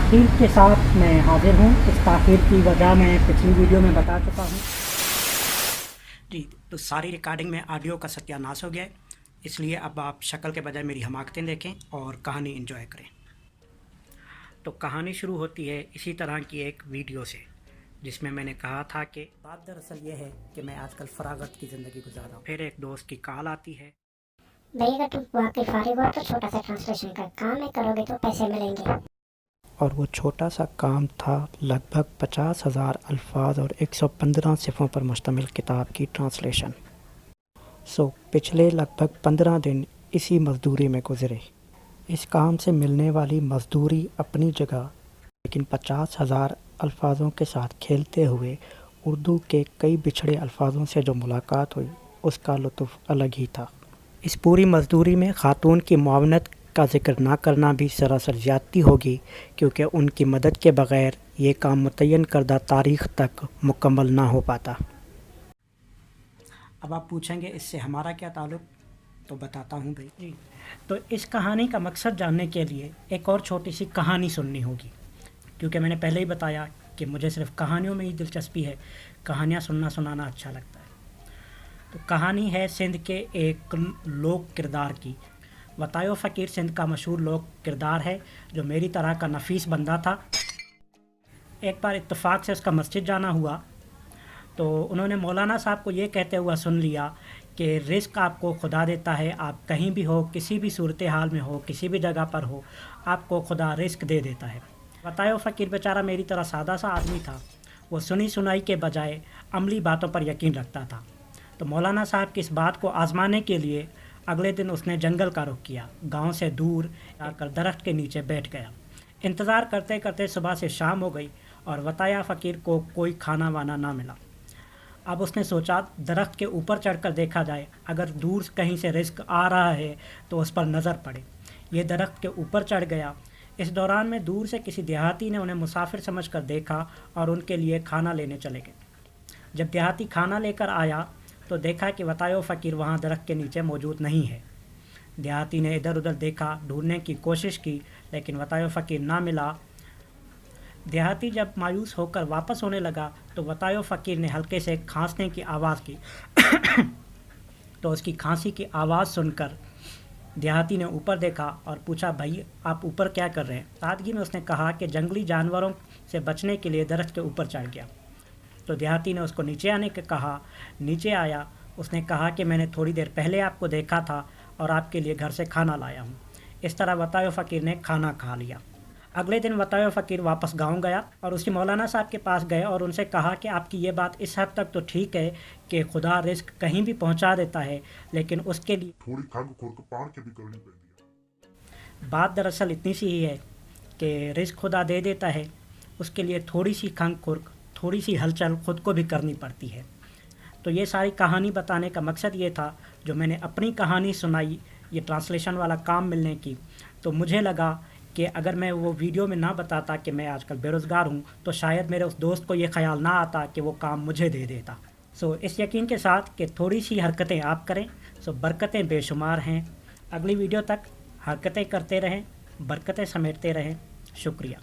تاخیر کے ساتھ میں حاضر ہوں. اس تاخیر کی وجہ میں پچھلی ویڈیو میں بتا چکا ہوں. جی تو ساری ریکارڈنگ میں آڈیو کا ستیہ ناش ہو گیا ہے، اس لیے اب آپ شکل کے بجائے میری حماقتیں دیکھیں اور کہانی انجوائے کریں. تو کہانی شروع ہوتی ہے اسی طرح کی ایک ویڈیو سے جس میں نے کہا تھا کہ بات دراصل یہ ہے کہ میں آج کل فراغت کی زندگی گزار رہا ہوں. پھر ایک دوست کی کال آتی ہے، بھائی اگر تم واقعی فارغ ہو تو چھوٹا سا ٹرانسلیشن کا کام ہے، کرو گے تو پیسے ملیں گے. اور وہ چھوٹا سا کام تھا لگ بھگ 50,000 الفاظ اور 115 صفحوں پر مشتمل کتاب کی ٹرانسلیشن. پچھلے لگ بھگ 15 دن اسی مزدوری میں گزرے. اس کام سے ملنے والی مزدوری اپنی جگہ، لیکن 50,000 الفاظوں کے ساتھ کھیلتے ہوئے اردو کے کئی بچھڑے الفاظوں سے جو ملاقات ہوئی اس کا لطف الگ ہی تھا. اس پوری مزدوری میں خاتون کی معاونت کا ذکر نہ کرنا بھی سراسر زیادتی ہوگی، کیونکہ ان کی مدد کے بغیر یہ کام متعین کردہ تاریخ تک مکمل نہ ہو پاتا. اب آپ پوچھیں گے اس سے ہمارا کیا تعلق؟ تو بتاتا ہوں بھائی. جی تو اس کہانی کا مقصد جاننے کے لیے ایک اور چھوٹی سی کہانی سننی ہوگی، کیونکہ میں نے پہلے ہی بتایا کہ مجھے صرف کہانیوں میں ہی دلچسپی ہے، کہانیاں سنانا اچھا لگتا ہے. تو کہانی ہے سندھ کے ایک لوک کردار کی. وطائے فقیر سندھ کا مشہور لوک کردار ہے جو میری طرح کا نفیس بندہ تھا. ایک بار اتفاق سے اس کا مسجد جانا ہوا تو انہوں نے مولانا صاحب کو یہ کہتے ہوا سن لیا کہ رزق آپ کو خدا دیتا ہے، آپ کہیں بھی ہو، کسی بھی صورتحال میں ہو، کسی بھی جگہ پر ہو، آپ کو خدا رزق دے دیتا ہے. وطائے فقیر بیچارہ میری طرح سادہ سا آدمی تھا، وہ سنی سنائی کے بجائے عملی باتوں پر یقین رکھتا تھا. تو مولانا صاحب کی اس بات کو آزمانے کے لیے اگلے دن اس نے جنگل کا رخ کیا، گاؤں سے دور جا کر درخت کے نیچے بیٹھ گیا. انتظار کرتے کرتے صبح سے شام ہو گئی اور وطائے فقیر کو کوئی کھانا وانا نہ ملا. اب اس نے سوچا درخت کے اوپر چڑھ کر دیکھا جائے، اگر دور کہیں سے رزق آ رہا ہے تو اس پر نظر پڑے. یہ درخت کے اوپر چڑھ گیا. اس دوران میں دور سے کسی دیہاتی نے انہیں مسافر سمجھ کر دیکھا اور ان کے لیے کھانا لینے چلے گئے. جب دیہاتی کھانا لے کر آیا تو دیکھا کہ وطائے فقیر وہاں درخت کے نیچے موجود نہیں ہے. دیہاتی نے ادھر ادھر دیکھا، ڈھونڈنے کی کوشش کی، لیکن وطائے فقیر نہ ملا. دیہاتی جب مایوس ہو کر واپس ہونے لگا تو وطائے فقیر نے ہلکے سے کھانسنے کی آواز کی تو اس کی کھانسی کی آواز سن کر دیہاتی نے اوپر دیکھا اور پوچھا، بھائی آپ اوپر کیا کر رہے ہیں؟ سادگی میں اس نے کہا کہ جنگلی جانوروں سے بچنے کے لیے درخت کے اوپر چڑھ گیا. تو دیہاتی نے اس کو نیچے آنے کا کہا. نیچے آیا. اس نے کہا کہ میں نے تھوڑی دیر پہلے آپ کو دیکھا تھا اور آپ کے لیے گھر سے کھانا لایا ہوں. اس طرح وطائے فقیر نے کھانا کھا لیا. اگلے دن وطائے فقیر واپس گاؤں گیا اور اس کے مولانا صاحب کے پاس گئے اور ان سے کہا کہ آپ کی یہ بات اس حد تک تو ٹھیک ہے کہ خدا رزق کہیں بھی پہنچا دیتا ہے، لیکن اس کے لیے تھوڑی کھنگ کھرک پان کے بھی کرنی پڑتی ہے. بات دراصل اتنی سی ہی ہے کہ رزق خدا دے دیتا ہے، اس کے لیے تھوڑی سی کھنگ کھرک، تھوڑی سی ہلچل خود کو بھی کرنی پڑتی ہے. تو یہ ساری کہانی بتانے کا مقصد یہ تھا. جو میں نے اپنی کہانی سنائی یہ ٹرانسلیشن والا کام ملنے کی، تو مجھے لگا کہ اگر میں وہ ویڈیو میں نہ بتاتا کہ میں آج کل بے روزگار ہوں تو شاید میرے اس دوست کو یہ خیال نہ آتا کہ وہ کام مجھے دے دیتا. اس یقین کے ساتھ کہ تھوڑی سی حرکتیں آپ کریں برکتیں بے شمار ہیں. اگلی ویڈیو تک حرکتیں کرتے رہیں، برکتیں سمیٹتے رہیں. شکریہ.